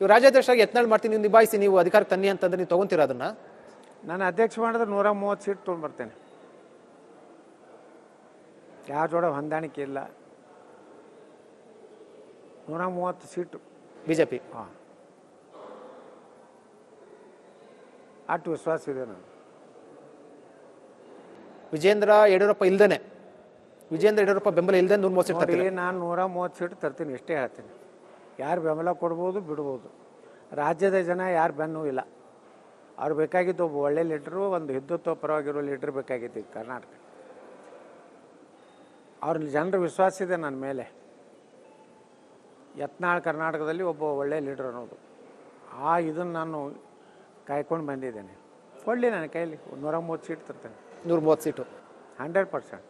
ಇವು ರಾಜ್ಯಾಧ್ಯಕ್ಷರಾಗಿ ಯತ್ನಾಳ್ ಮಾಡ್ತೀನಿ ನೀವು ನಿಭಾಯಿಸಿ, ನೀವು ಅಧಿಕಾರಕ್ಕೆ ತನ್ನಿ ಅಂತಂದ್ರೆ ನೀವು ತೊಗೊಂತೀರ ಅದನ್ನ? ನಾನು ಅಧ್ಯಕ್ಷ ಮಾಡಿದ್ರೆ 130 ಸೀಟ್ ತೊಗೊಂಡ್ಬರ್ತೇನೆ. ಯಾರ ಜೋಡ ಹೊಂದಾಣಿಕೆ ಇಲ್ಲ. 130 ಸೀಟು ಬಿಜೆಪಿ. ಹಾಂ, ಅಷ್ಟು ವಿಶ್ವಾಸ ಇದೆ ನಾನು. ವಿಜೇಂದ್ರ ಯಡಿಯೂರಪ್ಪ ಇಲ್ದೇನೆ, ವಿಜೇಂದ್ರ ಯಡಿಯೂರಪ್ಪ ಬೆಂಬಲ ಇಲ್ಲದೆ 130 ಸೀಟ್ ನೋಡಿ, ತರ್ತೀರಾ? ನಾನು 130 ಸೀಟ್ ತರ್ತೀನಿ, ಇಷ್ಟೇ ಹೇಳ್ತೀನಿ. ಯಾರು ಬೆಂಬಲ ಕೊಡ್ಬೋದು ಬಿಡ್ಬೋದು. ರಾಜ್ಯದ ಜನ ಯಾರು ಬೆನ್ನೂ ಇಲ್ಲ. ಅವ್ರು ಬೇಕಾಗಿದ್ದು ಒಬ್ಬ ಒಳ್ಳೆ ಲೀಡ್ರು, ಒಂದು ಹಿಂದುತ್ವ ಪರವಾಗಿರೋ ಲೀಡ್ರ್ ಬೇಕಾಗಿತ್ತು ಈಗ ಕರ್ನಾಟಕ. ಅವ್ರ ಜನರ ವಿಶ್ವಾಸ ಇದೆ ನನ್ನ ಮೇಲೆ. ಯತ್ನಾಳ್ ಕರ್ನಾಟಕದಲ್ಲಿ ಒಬ್ಬ ಒಳ್ಳೆ ಲೀಡ್ರ್ ಅನ್ನೋದು, ಇದನ್ನು ನಾನು ಕಾಯ್ಕೊಂಡು ಬಂದಿದ್ದೇನೆ. ಕೊಡಲಿ ನನ್ನ ಕೈಲಿ 130 ಸೀಟ್ ತರ್ತೇನೆ. 130 ಸೀಟು 100%.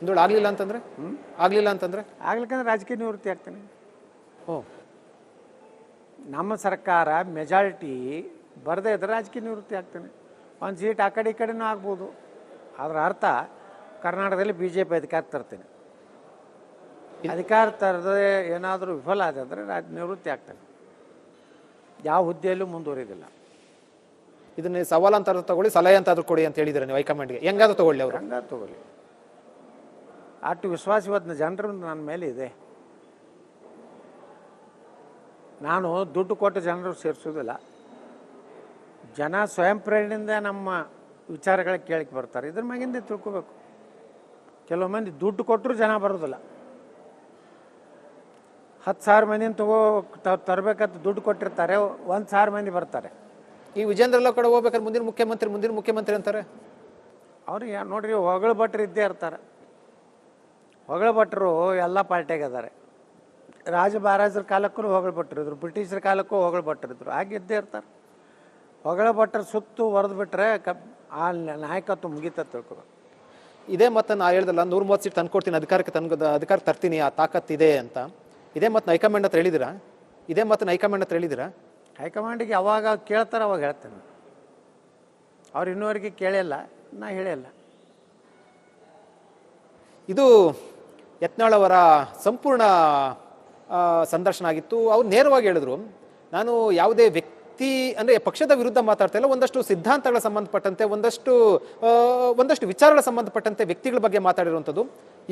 ಇಂದೋಳು ಆಗಲಿಲ್ಲ ಅಂತಂದ್ರೆ? ಆಗಲಿಲ್ಲ ಅಂತಂದ್ರೆ ಆಗ್ಲಿಕ್ಕಂದ್ರೆ ರಾಜಕೀಯ ನಿವೃತ್ತಿ ಆಗ್ತೇನೆ. ಓ, ನಮ್ಮ ಸರ್ಕಾರ ಮೆಜಾರಿಟಿ ಬರದೇ ಇದ್ರೆ ರಾಜಕೀಯ ನಿವೃತ್ತಿ ಆಗ್ತೇನೆ. ಒಂದು ಸೀಟ್ ಆ ಕಡೆ ಈ ಕಡೆನೂ ಆಗ್ಬೋದು. ಅದರ ಅರ್ಥ ಕರ್ನಾಟಕದಲ್ಲಿ BJP ಅಧಿಕಾರ ತರ್ತೇನೆ. ಅಧಿಕಾರ ತರದೇ ಏನಾದರೂ ವಿಫಲ ಆದಂದರೆ ನಿವೃತ್ತಿ ಆಗ್ತೇನೆ. ಯಾವ ಹುದ್ದೆಯಲ್ಲೂ ಮುಂದುವರಿದಿಲ್ಲ. ಇದನ್ನ ಸವಾಲು ಅಂತ ತಗೊಳ್ಳಿ, ಸಲಹೆ ಅಂತಾದ್ರೂ ಕೊಡಿ ಅಂತ ಹೇಳಿದ್ರೆ ನೀವು ಹೈಕಮಾಂಡ್ಗೆ, ಹೆಂಗಾದ್ರೂ ತಗೊಳ್ಳಿ ಅವರು? ಹಂಗ ತಗೊಳ್ಳಿ. ಅಷ್ಟು ವಿಶ್ವಾಸ ಇವತ್ತು ಜನರ ನನ್ನ ಮೇಲೆ ಇದೆ. ನಾನು ದುಡ್ಡು ಕೊಟ್ಟು ಜನರು ಸೇರಿಸೋದಿಲ್ಲ. ಜನ ಸ್ವಯಂ ಪ್ರೇರಣೆಯಿಂದ ನಮ್ಮ ವಿಚಾರಗಳ ಕೇಳಕ್ಕೆ ಬರ್ತಾರೆ. ಇದ್ರ ಮ್ಯಾಗಿಂದ ತಿಳ್ಕೊಬೇಕು. ಕೆಲವು ಮಂದಿ ದುಡ್ಡು ಕೊಟ್ಟರು ಜನ ಬರೋದಿಲ್ಲ. 10,000 ಮಂದಿನ ತರಬೇಕಂತ ದುಡ್ಡು ಕೊಟ್ಟಿರ್ತಾರೆ, 1,000 ಮಂದಿ ಬರ್ತಾರೆ. ಈ ವಿಜೇಂದ್ರ ಕಡೆ ಹೋಗ್ಬೇಕಾದ್ರೆ ಮುಂದಿನ ಮುಖ್ಯಮಂತ್ರಿ ಅಂತಾರೆ. ಅವ್ರಿಗೆ ನೋಡ್ರಿ, ಹೊಗಳ ಭಟ್ರು ಇದ್ದೇ ಇರ್ತಾರೆ. ಹೊಗಳ ಭಟ್ರು ಎಲ್ಲ ಪಾರ್ಟಿಯಾಗ ಅದಾರೆ. ರಾಜ ಮಹಾರಾಜರ ಕಾಲಕ್ಕೂ ಹೊಗಳ ಭಟ್ರಿದ್ರು, ಬ್ರಿಟಿಷರ ಕಾಲಕ್ಕೂ ಹೊಗಳ ಭಟ್ರಿದ್ರು, ಹಾಗೆ ಇದ್ದೇ ಇರ್ತಾರೆ. ಹೊಗಳ ಭಟ್ರ ಸುತ್ತು ಹೊರದು ಬಿಟ್ರೆ ಆ ನಾಯಕತ್ವ ಮುಗಿತ ತಿಳ್ಕೊಬೇಕು. ಇದೇ ಮತ್ತೆ ನಾ ಹೇಳ್ದಲ್ಲ, 130 ಸೀಟ್ ತಂದ್ಕೊಡ್ತೀನಿ, ಅಧಿಕಾರ ತರ್ತೀನಿ, ಆ ತಾಕತ್ತಿದೆ ಅಂತ. ಇದೇ ಮತ್ತೆ ಹೈಕಮಾಂಡ್ ಹತ್ರ ಹೇಳಿದಿರಾ? ಹೈಕಮಾಂಡಿಗೆ ಯಾವಾಗ ಕೇಳ್ತಾರೆ ಅವಾಗ ಹೇಳ್ತೇನೆ. ಅವ್ರು ಇನ್ನೂವರೆಗೆ ಕೇಳಿಲ್ಲ, ನಾ ಹೇಳಿಲ್ಲ. ಇದು ಯತ್ನಾಳ್ ಅವರ ಸಂಪೂರ್ಣ ಸಂದರ್ಶನ ಆಗಿತ್ತು. ಅವ್ರು ನೇರವಾಗಿ ಹೇಳಿದ್ರು, ನಾನು ಯಾವುದೇ ವ್ಯಕ್ತಿ ಅಂದರೆ ಪಕ್ಷದ ವಿರುದ್ಧ ಮಾತಾಡ್ತಾ ಇಲ್ಲ, ಒಂದಷ್ಟು ಸಿದ್ಧಾಂತಗಳ ಸಂಬಂಧಪಟ್ಟಂತೆ, ಒಂದಷ್ಟು ವಿಚಾರಗಳ ಸಂಬಂಧಪಟ್ಟಂತೆ ವ್ಯಕ್ತಿಗಳ ಬಗ್ಗೆ ಮಾತಾಡಿರುವಂಥದ್ದು.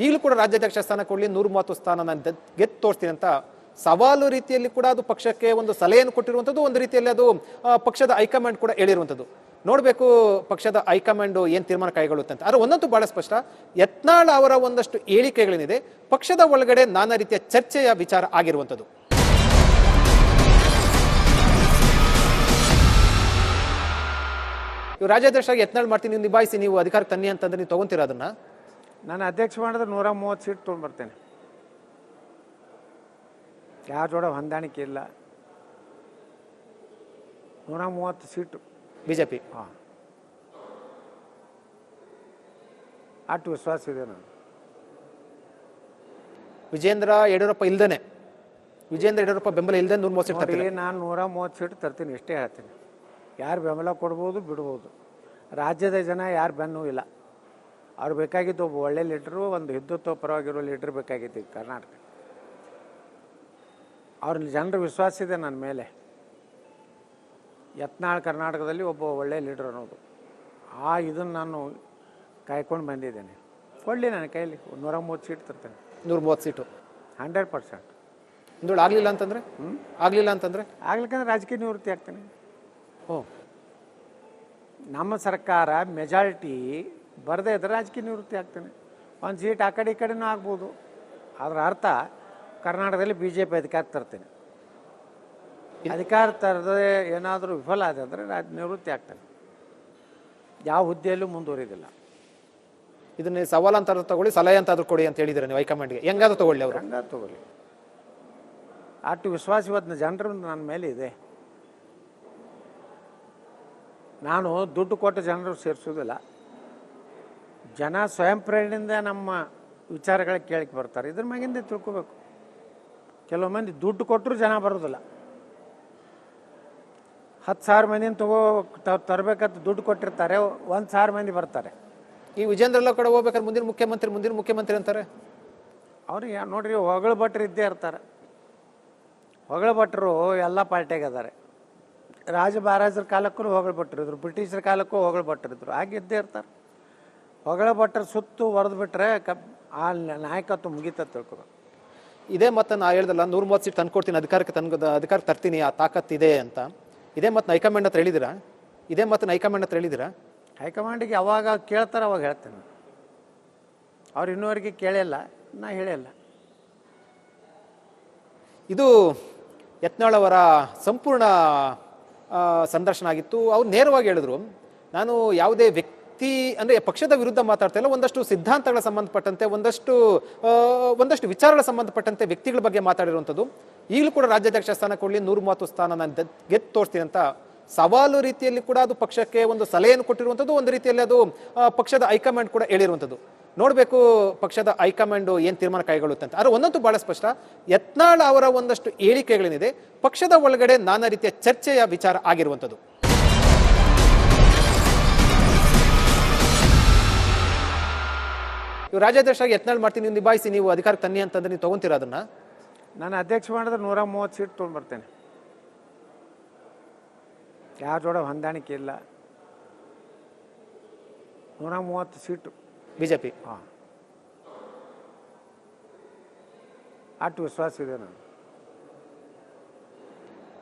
ಈಗಲೂ ಕೂಡ ರಾಜ್ಯಾಧ್ಯಕ್ಷ ಸ್ಥಾನ ಕೊಡಲಿ, 130 ಸ್ಥಾನ ನಾನು ಗೆದ್ದು ತೋರಿಸ್ತೀನಿ ಅಂತ ಸವಾಲು ರೀತಿಯಲ್ಲಿ ಕೂಡ ಅದು ಪಕ್ಷಕ್ಕೆ ಒಂದು ಸಲಹೆಯನ್ನು ಕೊಟ್ಟಿರುವಂಥದ್ದು. ಒಂದು ರೀತಿಯಲ್ಲಿ ಅದು ಪಕ್ಷದ ಹೈಕಮಾಂಡ್ ಕೂಡ ಹೇಳಿರುವಂಥದ್ದು. ನೋಡಬೇಕು ಪಕ್ಷದ ಹೈಕಮಾಂಡ್ ಏನು ತೀರ್ಮಾನ ಕೈಗೊಳ್ಳುತ್ತೆ ಅಂತ. ಆದರೆ ಒಂದಂತೂ ಬಹಳ ಸ್ಪಷ್ಟ, ಯತ್ನಾಳ್ ಅವರ ಒಂದಷ್ಟು ಹೇಳಿಕೆಗಳೇನಿದೆ ಪಕ್ಷದ ಒಳಗಡೆ ನಾನಾ ರೀತಿಯ ಚರ್ಚೆಯ ವಿಚಾರ ಆಗಿರುವಂಥದ್ದು. ಇವು ರಾಜ್ಯಾಧ್ಯಕ್ಷರಾಗಿ ಯತ್ನಾಳ್ ಮಾಡ್ತೀನಿ ನೀವು ನಿಭಾಯಿಸಿ, ನೀವು ಅಧಿಕಾರಕ್ಕೆ ತನ್ನಿ ಅಂತಂದ್ರೆ ನೀವು ತೊಗೊಂತೀರ ಅದನ್ನ? ನಾನು ಅಧ್ಯಕ್ಷ ಮಾಡಿದ್ರೆ 130 ಸೀಟ್ ತೊಗೊಂಡ್ಬರ್ತೇನೆ. ಯಾರ ಜೋಡ ಹೊಂದಾಣಿಕೆ ಇಲ್ಲ. 130 ಸೀಟು ಬಿಜೆಪಿ. ಹಾಂ, ಅಷ್ಟು ವಿಶ್ವಾಸ ಇದೆ ನಾನು. ವಿಜೇಂದ್ರ ಯಡಿಯೂರಪ್ಪ ಇಲ್ದೇನೆ, ವಿಜೇಂದ್ರ ಯಡಿಯೂರಪ್ಪ ಬೆಂಬಲ ಇಲ್ಲದೆ 130 ಸೀಟ್ ತರ್ತೀನಿ. ನಾನು 130 ಸೀಟ್ ತರ್ತೀನಿ, ಇಷ್ಟೇ ಹೇಳ್ತೀನಿ. ಯಾರು ಬೆಂಬಲ ಕೊಡ್ಬೋದು ಬಿಡ್ಬೋದು. ರಾಜ್ಯದ ಜನ ಯಾರು ಬೆನ್ನೂ ಇಲ್ಲ. ಅವ್ರು ಬೇಕಾಗಿದ್ದು ಒಬ್ಬ ಒಳ್ಳೆ ಲೀಡ್ರು, ಒಂದು ಹಿಂದುತ್ವ ಪರವಾಗಿರೋ ಲೀಡ್ರ್ ಬೇಕಾಗಿತ್ತು ಈಗ ಕರ್ನಾಟಕ. ಅವ್ರ ಜನರ ವಿಶ್ವಾಸ ಇದೆ ನನ್ನ ಮೇಲೆ. ಯತ್ನಾಳ್ ಕರ್ನಾಟಕದಲ್ಲಿ ಒಬ್ಬ ಒಳ್ಳೆ ಲೀಡ್ರ್ ಅನ್ನೋದು, ಇದನ್ನು ನಾನು ಕಾಯ್ಕೊಂಡು ಬಂದಿದ್ದೇನೆ. ಕೊಡಲಿ ನನ್ನ ಕೈಲಿ 130 ಸೀಟ್ ತರ್ತೇನೆ. 130 ಸೀಟು 100%. ಇಂದೋಳು ಆಗಲಿಲ್ಲ ಅಂತಂದ್ರೆ? ಆಗ್ಲಿಕ್ಕಂದ್ರೆ ರಾಜಕೀಯ ನಿವೃತ್ತಿ ಆಗ್ತೇನೆ. ಓ, ನಮ್ಮ ಸರ್ಕಾರ ಮೆಜಾರಿಟಿ ಬರದೇ ಇದ್ರೆ ರಾಜಕೀಯ ನಿವೃತ್ತಿ ಆಗ್ತೇನೆ. ಒಂದು ಸೀಟ್ ಆ ಕಡೆ ಈ ಕಡೆನೂ ಆಗ್ಬೋದು. ಅದರ ಅರ್ಥ ಕರ್ನಾಟಕದಲ್ಲಿ BJP ಅಧಿಕಾರ ತರ್ತೇನೆ. ಅಧಿಕಾರ ತರದೇ ಏನಾದರೂ ವಿಫಲ ಆದಂದರೆ ನಿವೃತ್ತಿ ಆಗ್ತೇನೆ. ಯಾವ ಹುದ್ದೆಯಲ್ಲೂ ಮುಂದುವರಿದಿಲ್ಲ. ಇದನ್ನ ಸವಾಲು ಅಂತ ತಗೊಳ್ಳಿ, ಸಲಹೆ ಅಂತಾದ್ರೂ ಕೊಡಿ ಅಂತ ಹೇಳಿದ್ರೆ ನೀವು ಹೈಕಮಾಂಡ್ಗೆ, ಹೆಂಗಾದ್ರೂ ತಗೊಳ್ಳಿ ಅವರು? ಹಂಗ ತಗೊಳ್ಳಿ. ಅಷ್ಟು ವಿಶ್ವಾಸ ಇವತ್ತು ಜನರ ನನ್ನ ಮೇಲೆ ಇದೆ. ನಾನು ದುಡ್ಡು ಕೊಟ್ಟು ಜನರು ಸೇರಿಸೋದಿಲ್ಲ. ಜನ ಸ್ವಯಂ ಪ್ರೇರಣೆಯಿಂದ ನಮ್ಮ ವಿಚಾರಗಳ ಕೇಳಕ್ಕೆ ಬರ್ತಾರೆ. ಇದ್ರ ಮ್ಯಾಗಿಂದ ತಿಳ್ಕೊಬೇಕು. ಕೆಲವು ಮಂದಿ ದುಡ್ಡು ಕೊಟ್ಟರು ಜನ ಬರೋದಿಲ್ಲ. 10,000 ಮಂದಿನ ತರಬೇಕಂತ ದುಡ್ಡು ಕೊಟ್ಟಿರ್ತಾರೆ, 1,000 ಮಂದಿ ಬರ್ತಾರೆ. ಈ ವಿಜೇಂದ್ರ ಕಡೆ ಹೋಗ್ಬೇಕಾದ್ರೆ ಮುಂದಿನ ಮುಖ್ಯಮಂತ್ರಿ ಅಂತಾರೆ. ಅವ್ರಿಗೆ ನೋಡ್ರಿ, ಹೊಗಳ ಭಟ್ರು ಇದ್ದೇ ಇರ್ತಾರೆ. ಹೊಗಳಭಟ್ರು ಎಲ್ಲ ಪಾರ್ಟಿಯಾಗ ಅದಾರೆ. ರಾಜ ಮಹಾರಾಜರ ಕಾಲಕ್ಕೂ ಹೊಗಳಭಟ್ರಿದ್ರು, ಬ್ರಿಟಿಷರ ಕಾಲಕ್ಕೂ ಹೊಗಳಭಟ್ರಿದ್ರು, ಹಾಗೆ ಇದ್ದೇ ಇರ್ತಾರೆ. ಹೊಗಳಭಟ್ರ ಸುತ್ತು ಹೊಡೆದು ಬಿಟ್ರೆ ಆ ನಾಯಕತ್ವ ಮುಗಿತ ತಿಳ್ಕೊಬೇಕು. ಇದೇ ಮತ್ತೆ ನಾ ಹೇಳ್ದಲ್ಲ 130 ಸೀಟ್ ತಂದ್ಕೊಡ್ತೀನಿ, ಅಧಿಕಾರಕ್ಕೆ ತರ್ತೀನಿ, ಆ ತಾಕತ್ತಿದೆ ಅಂತ. ಇದೇ ಮತ್ತೆ ಹೈಕಮಾಂಡ್ ಹತ್ರ ಹೇಳಿದಿರಾ? ಇದೇ ಮತ್ತೆ ಹೈಕಮಾಂಡ್ ಹತ್ರ ಹೇಳಿದಿರಾ? ಹೈಕಮಾಂಡಿಗೆ ಯಾವಾಗ ಕೇಳ್ತಾರೆ ಅವಾಗ ಹೇಳ್ತೇನೆ. ಅವ್ರು ಇನ್ನೂವರೆಗೆ ಕೇಳಿಲ್ಲ, ನಾ ಹೇಳಿಲ್ಲ. ಇದು ಯತ್ನಾಳ್ ಅವರ ಸಂಪೂರ್ಣ ಸಂದರ್ಶನ ಆಗಿತ್ತು. ಅವ್ರು ನೇರವಾಗಿ ಹೇಳಿದ್ರು, ನಾನು ಯಾವುದೇ ವ್ಯಕ್ತಿ ಅಂದರೆ ಪಕ್ಷದ ವಿರುದ್ಧ ಮಾತಾಡ್ತಾ ಇಲ್ಲ, ಒಂದಷ್ಟು ಸಿದ್ಧಾಂತಗಳ ಸಂಬಂಧಪಟ್ಟಂತೆ, ಒಂದಷ್ಟು ವಿಚಾರಗಳ ಸಂಬಂಧಪಟ್ಟಂತೆ ವ್ಯಕ್ತಿಗಳ ಬಗ್ಗೆ ಮಾತಾಡಿರುವಂಥದ್ದು. ಈಗಲೂ ಕೂಡ ರಾಜ್ಯಾಧ್ಯಕ್ಷ ಸ್ಥಾನ ಕೊಡಲಿ, 130 ಸ್ಥಾನ ನಾನು ಗೆದ್ದು ತೋರಿಸ್ತೀನಿ ಅಂತ ಸವಾಲು ರೀತಿಯಲ್ಲಿ ಕೂಡ ಅದು ಪಕ್ಷಕ್ಕೆ ಒಂದು ಸಲಹೆಯನ್ನು ಕೊಟ್ಟಿರುವಂಥದ್ದು. ಒಂದು ರೀತಿಯಲ್ಲಿ ಅದು ಪಕ್ಷದ ಹೈಕಮಾಂಡ್ ಕೂಡ ಹೇಳಿರುವಂಥದ್ದು. ನೋಡಬೇಕು ಪಕ್ಷದ ಹೈಕಮಾಂಡ್ ಏನು ತೀರ್ಮಾನ ಕೈಗೊಳ್ಳುತ್ತೆ ಅಂತ. ಆದರೆ ಒಂದಂತೂ ಬಹಳ ಸ್ಪಷ್ಟ, ಯತ್ನಾಳ್ ಅವರ ಒಂದಷ್ಟು ಹೇಳಿಕೆಗಳೇನಿದೆ ಪಕ್ಷದ ಒಳಗಡೆ ನಾನಾ ರೀತಿಯ ಚರ್ಚೆಯ ವಿಚಾರ ಆಗಿರುವಂಥದ್ದು. ಇವು ರಾಜ್ಯಾಧ್ಯಕ್ಷರಾಗಿ ಯತ್ನಾಳ್ ಮಾಡ್ತೀನಿ, ನೀವು ನಿಭಾಯಿಸಿ, ನೀವು ಅಧಿಕಾರಕ್ಕೆ ತನ್ನಿ ಅಂತಂದ್ರೆ ನೀವು ತಗೊಂತೀರಾ ಅದನ್ನ? ನಾನು ಅಧ್ಯಕ್ಷ ಮಾಡಿದ್ರೆ 130 ಸೀಟ್ ತೊಗೊಂಡು ಬರ್ತೇನೆ. ಯಾರ ಜೋಡ ಹೊಂದಾಣಿಕೆ ಇಲ್ಲ. 130 ಸೀಟು ಬಿಜೆಪಿ. ಹಾಂ, ಅಷ್ಟು ವಿಶ್ವಾಸ ಇದೆ ನಾನು.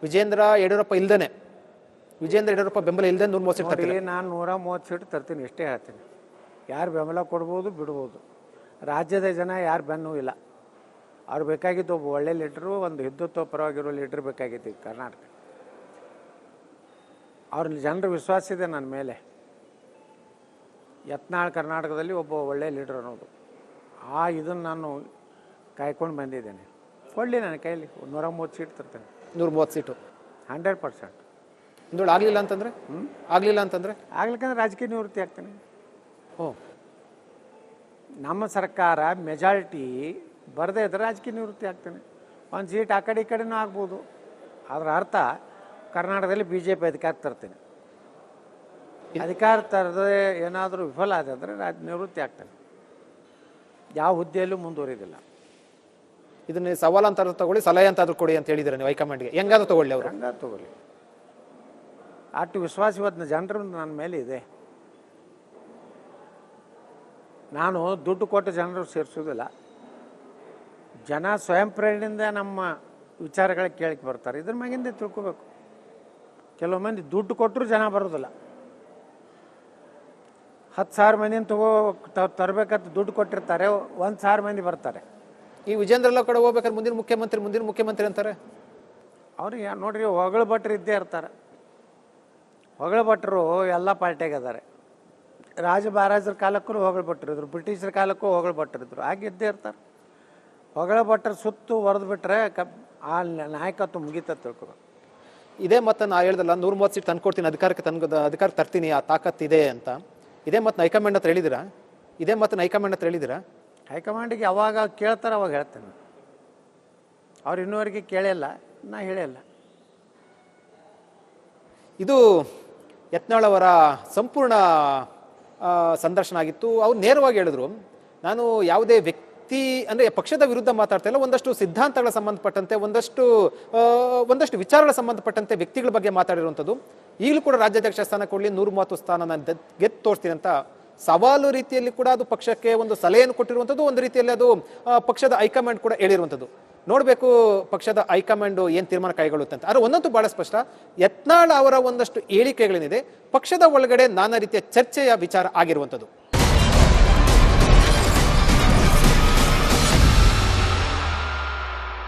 ವಿಜೇಂದ್ರ ಯಡಿಯೂರಪ್ಪ ಇಲ್ದೇನೆ, ವಿಜೇಂದ್ರ ಯಡಿಯೂರಪ್ಪ ಬೆಂಬಲ ಇಲ್ಲದೆ 130 ಸೀಟ್ ನೋಡಿ, ತರ್ತೀರಾ? ನಾನು 130 ಸೀಟ್ ತರ್ತೀನಿ, ಎಷ್ಟೇ ಹೇಳ್ತೀನಿ. ಯಾರು ಬೆಂಬಲ ಕೊಡ್ಬೋದು, ಬಿಡ್ಬೋದು. ರಾಜ್ಯದ ಜನ ಯಾರು ಬೆನ್ನೂ ಇಲ್ಲ. ಅವ್ರು ಬೇಕಾಗಿದ್ದು ಒಬ್ಬ ಒಳ್ಳೆ ಲೀಡ್ರು, ಒಂದು ಹಿಂದುತ್ವ ಪರವಾಗಿರೋ ಲೀಡ್ರ್ ಬೇಕಾಗಿತ್ತು ಈಗ ಕರ್ನಾಟಕ. ಅವ್ರ ಜನರ ವಿಶ್ವಾಸ ಇದೆ ನನ್ನ ಮೇಲೆ. ಯತ್ನಾಳ್ ಕರ್ನಾಟಕದಲ್ಲಿ ಒಬ್ಬ ಒಳ್ಳೆ ಲೀಡ್ರ್ ಅನ್ನೋದು, ಇದನ್ನು ನಾನು ಕಾಯ್ಕೊಂಡು ಬಂದಿದ್ದೇನೆ. ಕೊಡಲಿ ನನ್ನ ಕೈಲಿ 130 ಸೀಟ್ ತರ್ತೇನೆ. 130 ಸೀಟು 100%. ಇಂದೋಳು ಆಗಲಿಲ್ಲ ಅಂತಂದ್ರೆ? ಆಗಲಿಲ್ಲ ಅಂತಂದ್ರೆ ಆಗ್ಲಿಕ್ಕಂದ್ರೆ ರಾಜಕೀಯ ನಿವೃತ್ತಿ ಆಗ್ತೇನೆ. ಓ, ನಮ್ಮ ಸರ್ಕಾರ ಮೆಜಾರಿಟಿ ಬರದೇ ಇದ್ರೆ ರಾಜಕೀಯ ನಿವೃತ್ತಿ ಆಗ್ತೇನೆ. ಒಂದು ಸೀಟ್ ಆ ಕಡೆ ಈ ಕಡೆನೂ ಆಗ್ಬೋದು. ಅದರ ಅರ್ಥ ಕರ್ನಾಟಕದಲ್ಲಿ BJP ಅಧಿಕಾರ ತರ್ತೇನೆ. ಅಧಿಕಾರ ತರದೆ ಏನಾದರೂ ವಿಫಲ ಆದ್ರೆ ನಿವೃತ್ತಿ ಆಗ್ತೇನೆ. ಯಾವ ಹುದ್ದೆಯಲ್ಲೂ ಮುಂದುವರಿದಿಲ್ಲ. ಇದನ್ನ ಸವಾಲು ಅಂತ ತಗೊಳ್ಳಿ, ಸಲಹೆ ಅಂತ ಕೊಡಿ ಅಂತ ಹೇಳಿದ್ರೆ ನೀವು ಹೈಕಮಾಂಡ್ಗೆ, ಹೆಂಗಾದ್ರೂ ತಗೊಳ್ಳಿ, ಅವರು ಹಂಗ ತಗೊಳ್ಳಿ. ಅಷ್ಟು ವಿಶ್ವಾಸ ಇವತ್ತು ಜನರು ನನ್ನ ಮೇಲೆ ಇದೆ. ನಾನು ದುಡ್ಡು ಕೊಟ್ಟು ಜನರು ಸೇರಿಸೋದಿಲ್ಲ. ಜನ ಸ್ವಯಂ ಪ್ರೇರಣೆಯಿಂದ ನಮ್ಮ ವಿಚಾರಗಳ ಕೇಳಕ್ಕೆ ಬರ್ತಾರೆ. ಇದ್ರ ಮ್ಯಾಗಿಂದ ತಿಳ್ಕೊಬೇಕು. ಕೆಲವು ಮಂದಿ ದುಡ್ಡು ಕೊಟ್ಟರು ಜನ ಬರೋದಿಲ್ಲ. 10,000 ಮಂದಿನ ತರಬೇಕಂತ ದುಡ್ಡು ಕೊಟ್ಟಿರ್ತಾರೆ, 1,000 ಮಂದಿ ಬರ್ತಾರೆ. ಈ ವಿಜೇಂದ್ರ ಎಲ್ಲ ಕಡೆ ಹೋಗ್ಬೇಕಾದ್ರೆ ಮುಂದಿನ ಮುಖ್ಯಮಂತ್ರಿ ಅಂತಾರೆ. ಅವ್ರಿಗೆ ನೋಡ್ರಿ, ಹೊಗಳಭಟ್ರು ಇದ್ದೇ ಇರ್ತಾರೆ. ಹೊಗಳಭಟ್ರು ಎಲ್ಲ ಪಾರ್ಟಿಯಾಗ ಅದಾರೆ. ರಾಜ ಮಹಾರಾಜರ ಕಾಲಕ್ಕೂ ಹೊಗಳಭಟ್ರಿದ್ರು, ಬ್ರಿಟಿಷರ ಕಾಲಕ್ಕೂ ಹೊಗಳಭಟ್ರಿದ್ರು, ಹಾಗೆ ಇದ್ದೇ ಇರ್ತಾರೆ. ಹೊಗಳಭಟ್ರ ಸುತ್ತು ಹೊಡೆದು ಬಿಟ್ರೆ ಆ ನಾಯಕತ್ವ ಮುಗಿತ ತಿಳ್ಕೊಬೇಕು. ಇದೇ ಮತ್ತೆ ನಾ ಹೇಳ್ದಲ್ಲ 130 ಸೀಟ್ ತಂದ್ಕೊಡ್ತೀನಿ, ಅಧಿಕಾರಕ್ಕೆ ತರ್ತೀನಿ, ಆ ತಾಕತ್ತಿದೆ ಅಂತ. ಇದೇ ಮತ್ತೆ ಹೈಕಮಾಂಡ್ ಹತ್ರ ಹೇಳಿದಿರಾ? ಇದೇ ಮತ್ತೆ ಹೈಕಮಾಂಡ್ ಹತ್ರ ಹೇಳಿದಿರಾ? ಹೈಕಮಾಂಡಿಗೆ ಯಾವಾಗ ಕೇಳ್ತಾರೆ ಅವಾಗ ಹೇಳ್ತೇನೆ. ಅವ್ರು ಇನ್ನೂವರೆಗೆ ಕೇಳಿಲ್ಲ, ನಾ ಹೇಳಿಲ್ಲ. ಇದು ಯತ್ನಾಳ್ ಅವರ ಸಂಪೂರ್ಣ ಸಂದರ್ಶನ ಆಗಿತ್ತು. ಅವ್ರು ನೇರವಾಗಿ ಹೇಳಿದ್ರು, ನಾನು ಯಾವುದೇ ವ್ಯಕ್ತಿ ಅಂದರೆ ಪಕ್ಷದ ವಿರುದ್ಧ ಮಾತಾಡ್ತಾ ಇಲ್ಲ, ಒಂದಷ್ಟು ಸಿದ್ಧಾಂತಗಳ ಸಂಬಂಧಪಟ್ಟಂತೆ, ಒಂದಷ್ಟು ವಿಚಾರಗಳ ಸಂಬಂಧಪಟ್ಟಂತೆ ವ್ಯಕ್ತಿಗಳ ಬಗ್ಗೆ ಮಾತಾಡಿರುವಂಥದ್ದು. ಈಗಲೂ ಕೂಡ ರಾಜ್ಯಾಧ್ಯಕ್ಷ ಸ್ಥಾನ ಕೊಡಲಿ, 130 ಸ್ಥಾನ ನಾನು ಗೆದ್ದು ತೋರಿಸ್ತೀನಿ ಅಂತ ಸವಾಲು ರೀತಿಯಲ್ಲಿ ಕೂಡ ಅದು ಪಕ್ಷಕ್ಕೆ ಒಂದು ಸಲಹೆಯನ್ನು ಕೊಟ್ಟಿರುವಂಥದ್ದು. ಒಂದು ರೀತಿಯಲ್ಲಿ ಅದು ಪಕ್ಷದ ಹೈಕಮಾಂಡ್ ಕೂಡ ಹೇಳಿರುವಂಥದ್ದು. ನೋಡಬೇಕು ಪಕ್ಷದ ಹೈಕಮಾಂಡ್ ಏನು ತೀರ್ಮಾನ ಕೈಗೊಳ್ಳುತ್ತೆ ಅಂತ. ಆದರೆ ಒಂದಂತೂ ಬಹಳ ಸ್ಪಷ್ಟ, ಯತ್ನಾಳ್ ಅವರ ಒಂದಷ್ಟು ಹೇಳಿಕೆಗಳೇನಿದೆ ಪಕ್ಷದ ಒಳಗಡೆ ನಾನಾ ರೀತಿಯ ಚರ್ಚೆಯ ವಿಚಾರ ಆಗಿರುವಂಥದ್ದು.